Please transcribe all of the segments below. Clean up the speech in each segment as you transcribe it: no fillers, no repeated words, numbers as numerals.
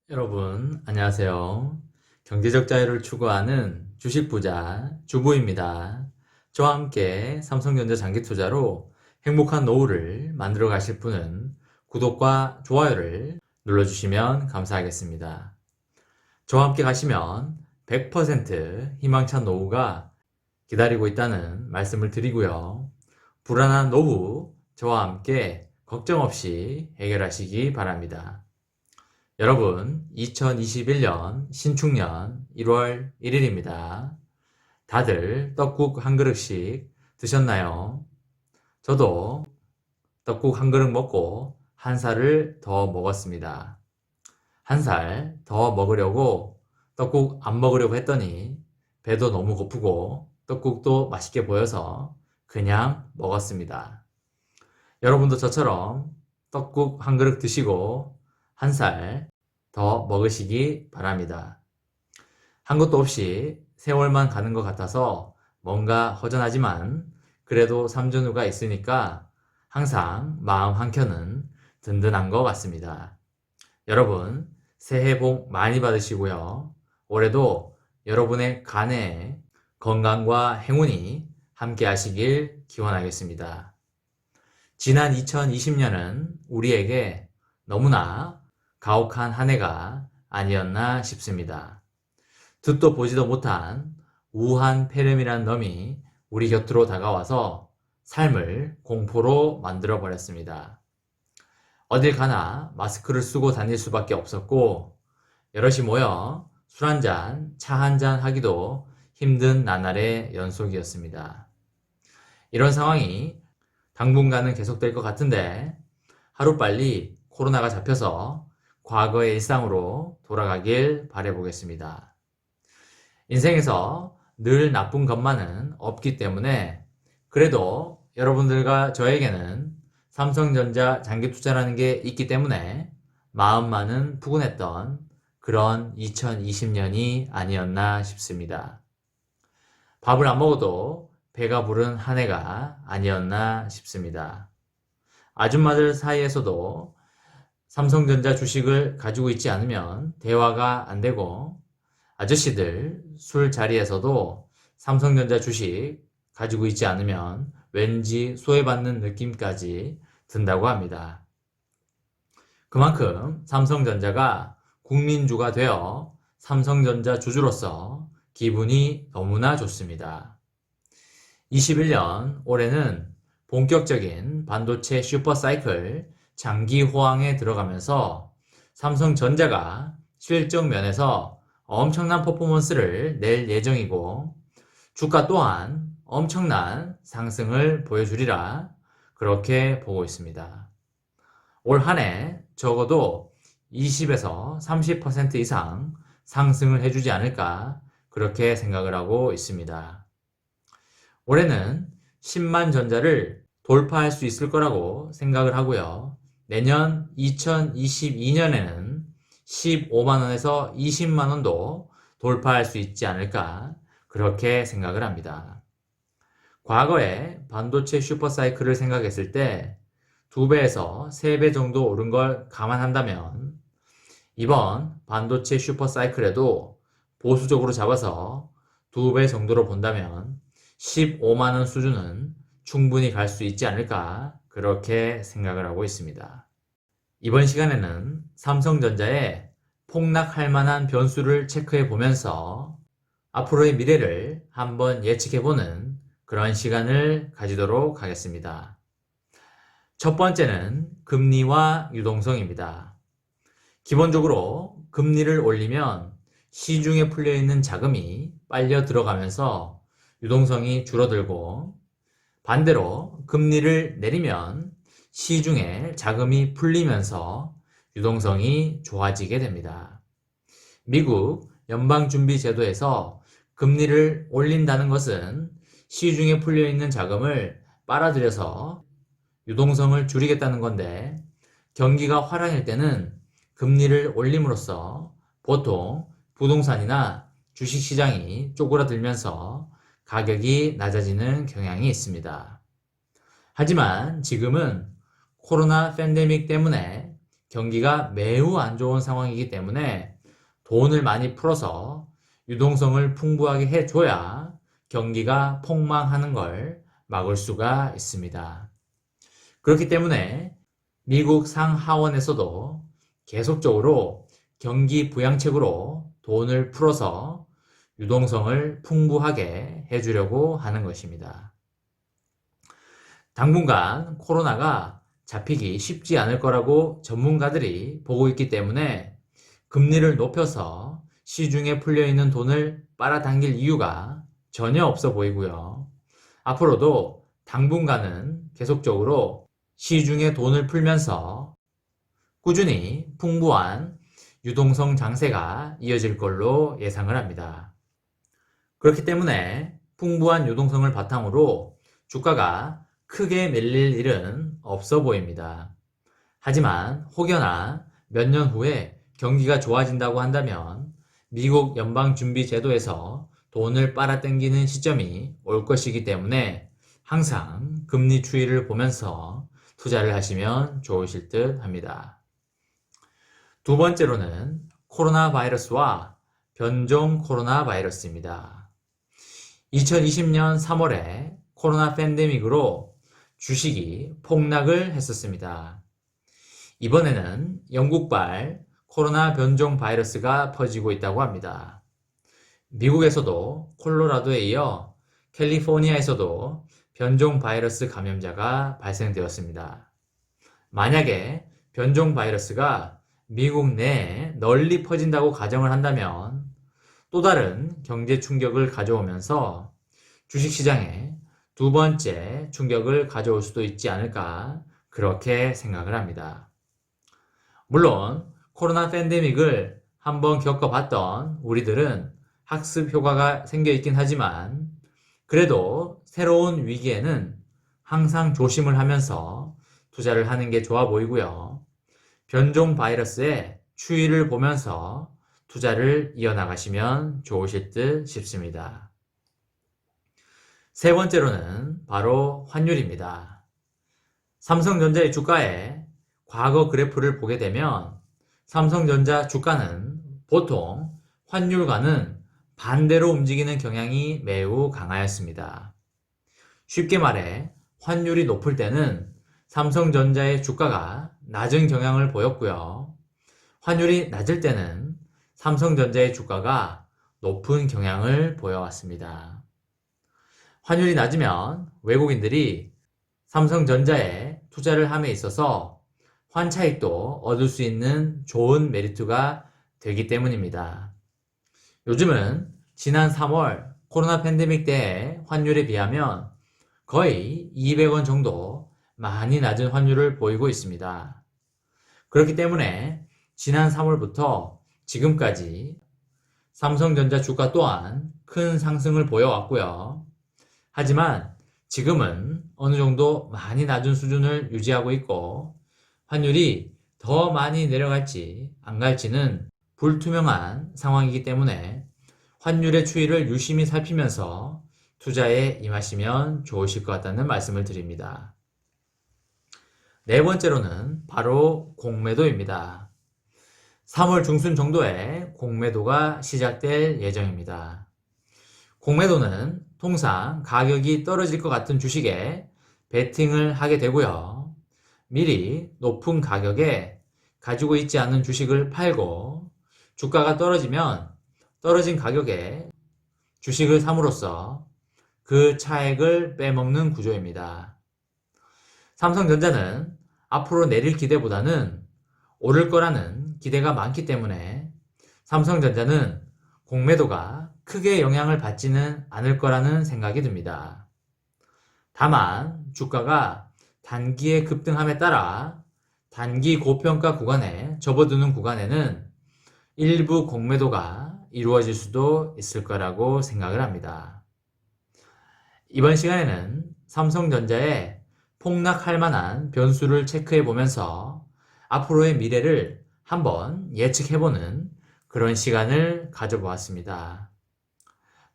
여러분, 안녕하세요. 경제적 자유를 추구하는 주식 부자 주부입니다. 저와 함께 삼성전자 장기 투자로 행복한 노후를 만들어 가실 분은 구독과 좋아요를 눌러주시면 감사하겠습니다. 저와 함께 가시면 100% 희망찬 노후가 기다리고 있다는 말씀을 드리고요. 불안한 노후 저와 함께 걱정 없이 해결하시기 바랍니다. 여러분, 2021년 신축년 1월 1일입니다. 다들 떡국 한 그릇씩 드셨나요? 저도 떡국 한 그릇 먹고 한 살을 더 먹었습니다. 한 살 더 먹으려고 떡국 안 먹으려고 했더니 배도 너무 고프고 떡국도 맛있게 보여서 그냥 먹었습니다. 여러분도 저처럼 떡국 한 그릇 드시고 한 살 더 먹으시기 바랍니다. 한 것도 없이 세월만 가는 것 같아서 뭔가 허전하지만 그래도 삼전후가 있으니까 항상 마음 한켠은 든든한 것 같습니다. 여러분, 새해 복 많이 받으시고요. 올해도 여러분의 간에 건강과 행운이 함께 하시길 기원하겠습니다. 지난 2020년은 우리에게 너무나 가혹한 한 해가 아니었나 싶습니다. 듣도 보지도 못한 우한 폐렴이란 놈이 우리 곁으로 다가와서 삶을 공포로 만들어 버렸습니다. 어딜 가나 마스크를 쓰고 다닐 수밖에 없었고 여럿이 모여 술 한잔, 차 한잔 하기도 힘든 나날의 연속이었습니다. 이런 상황이 당분간은 계속될 것 같은데 하루빨리 코로나가 잡혀서 과거의 일상으로 돌아가길 바라보겠습니다. 인생에서 늘 나쁜 것만은 없기 때문에 그래도 여러분들과 저에게는 삼성전자 장기 투자라는 게 있기 때문에 마음만은 푸근했던 그런 2020년이 아니었나 싶습니다. 밥을 안 먹어도 배가 부른 한 해가 아니었나 싶습니다. 아줌마들 사이에서도 삼성전자 주식을 가지고 있지 않으면 대화가 안 되고 아저씨들 술자리에서도 삼성전자 주식 가지고 있지 않으면 왠지 소외받는 느낌까지 든다고 합니다. 그만큼 삼성전자가 국민주가 되어 삼성전자 주주로서 기분이 너무나 좋습니다. 21년 올해는 본격적인 반도체 슈퍼사이클 장기 호황에 들어가면서 삼성전자가 실적 면에서 엄청난 퍼포먼스를 낼 예정이고 주가 또한 엄청난 상승을 보여주리라 그렇게 보고 있습니다. 올 한 해 적어도 20에서 30% 이상 상승을 해주지 않을까 그렇게 생각을 하고 있습니다. 올해는 10만 전자를 돌파할 수 있을 거라고 생각을 하고요. 내년 2022년에는 15만원에서 20만원도 돌파할 수 있지 않을까 그렇게 생각을 합니다. 과거에 반도체 슈퍼사이클을 생각했을 때 2배에서 3배 정도 오른 걸 감안한다면 이번 반도체 슈퍼사이클에도 보수적으로 잡아서 2배 정도로 본다면 15만원 수준은 충분히 갈 수 있지 않을까 그렇게 생각을 하고 있습니다. 이번 시간에는 삼성전자의 폭락할 만한 변수를 체크해 보면서 앞으로의 미래를 한번 예측해보는 그런 시간을 가지도록 하겠습니다. 첫 번째는 금리와 유동성입니다. 기본적으로 금리를 올리면 시중에 풀려있는 자금이 빨려 들어가면서 유동성이 줄어들고 반대로 금리를 내리면 시중에 자금이 풀리면서 유동성이 좋아지게 됩니다. 미국 연방준비제도에서 금리를 올린다는 것은 시중에 풀려있는 자금을 빨아들여서 유동성을 줄이겠다는 건데 경기가 화랑일 때는 금리를 올림으로써 보통 부동산이나 주식시장이 쪼그라들면서 가격이 낮아지는 경향이 있습니다. 하지만 지금은 코로나 팬데믹 때문에 경기가 매우 안 좋은 상황이기 때문에 돈을 많이 풀어서 유동성을 풍부하게 해줘야 경기가 폭망하는 걸 막을 수가 있습니다. 그렇기 때문에 미국 상하원에서도 계속적으로 경기 부양책으로 돈을 풀어서 유동성을 풍부하게 해주려고 하는 것입니다. 당분간 코로나가 잡히기 쉽지 않을 거라고 전문가들이 보고 있기 때문에 금리를 높여서 시중에 풀려있는 돈을 빨아당길 이유가 전혀 없어 보이고요. 앞으로도 당분간은 계속적으로 시중에 돈을 풀면서 꾸준히 풍부한 유동성 장세가 이어질 걸로 예상을 합니다. 그렇기 때문에 풍부한 유동성을 바탕으로 주가가 크게 밀릴 일은 없어 보입니다. 하지만 혹여나 몇 년 후에 경기가 좋아진다고 한다면 미국 연방준비제도에서 돈을 빨아당기는 시점이 올 것이기 때문에 항상 금리 추이를 보면서 투자를 하시면 좋으실 듯 합니다. 두 번째로는 코로나 바이러스와 변종 코로나 바이러스입니다. 2020년 3월에 코로나 팬데믹으로 주식이 폭락을 했었습니다. 이번에는 영국발 코로나 변종 바이러스가 퍼지고 있다고 합니다. 미국에서도 콜로라도에 이어 캘리포니아에서도 변종 바이러스 감염자가 발생되었습니다. 만약에 변종 바이러스가 미국 내에 널리 퍼진다고 가정을 한다면 또 다른 경제 충격을 가져오면서 주식시장에 두 번째 충격을 가져올 수도 있지 않을까 그렇게 생각을 합니다. 물론 코로나 팬데믹을 한번 겪어봤던 우리들은 학습 효과가 생겨 있긴 하지만 그래도 새로운 위기에는 항상 조심을 하면서 투자를 하는 게 좋아 보이고요. 변종 바이러스의 추이를 보면서 투자를 이어나가시면 좋으실 듯 싶습니다. 세 번째로는 바로 환율입니다. 삼성전자의 주가에 과거 그래프를 보게 되면 삼성전자 주가는 보통 환율과는 반대로 움직이는 경향이 매우 강하였습니다. 쉽게 말해 환율이 높을 때는 삼성전자의 주가가 낮은 경향을 보였고요. 환율이 낮을 때는 삼성전자의 주가가 높은 경향을 보여왔습니다. 환율이 낮으면 외국인들이 삼성전자에 투자를 함에 있어서 환차익도 얻을 수 있는 좋은 메리트가 되기 때문입니다. 요즘은 지난 3월 코로나 팬데믹 때의 환율에 비하면 거의 200원 정도 많이 낮은 환율을 보이고 있습니다. 그렇기 때문에 지난 3월부터 지금까지 삼성전자 주가 또한 큰 상승을 보여왔고요. 하지만 지금은 어느 정도 많이 낮은 수준을 유지하고 있고 환율이 더 많이 내려갈지 안 갈지는 불투명한 상황이기 때문에 환율의 추이를 유심히 살피면서 투자에 임하시면 좋으실 것 같다는 말씀을 드립니다. 네 번째로는 바로 공매도입니다. 3월 중순 정도에 공매도가 시작될 예정입니다. 공매도는 통상 가격이 떨어질 것 같은 주식에 베팅을 하게 되고요. 미리 높은 가격에 가지고 있지 않은 주식을 팔고 주가가 떨어지면 떨어진 가격에 주식을 삼으로써 그 차액을 빼먹는 구조입니다. 삼성전자는 앞으로 내릴 기대보다는 오를 거라는 기대가 많기 때문에 삼성전자는 공매도가 크게 영향을 받지는 않을 거라는 생각이 듭니다. 다만 주가가 단기의 급등함에 따라 단기 고평가 구간에 접어드는 구간에는 일부 공매도가 이루어질 수도 있을 거라고 생각을 합니다. 이번 시간에는 삼성전자의 폭락할 만한 변수를 체크해 보면서 앞으로의 미래를 한번 예측해보는 그런 시간을 가져보았습니다.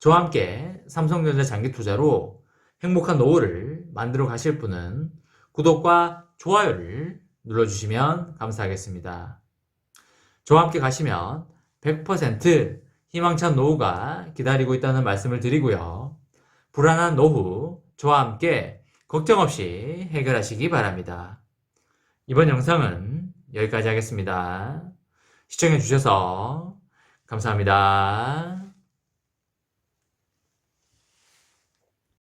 저와 함께 삼성전자 장기 투자로 행복한 노후를 만들어 가실 분은 구독과 좋아요를 눌러주시면 감사하겠습니다. 저와 함께 가시면 100% 희망찬 노후가 기다리고 있다는 말씀을 드리고요. 불안한 노후 저와 함께 걱정 없이 해결하시기 바랍니다. 이번 영상은 여기까지 하겠습니다. 시청해주셔서 감사합니다.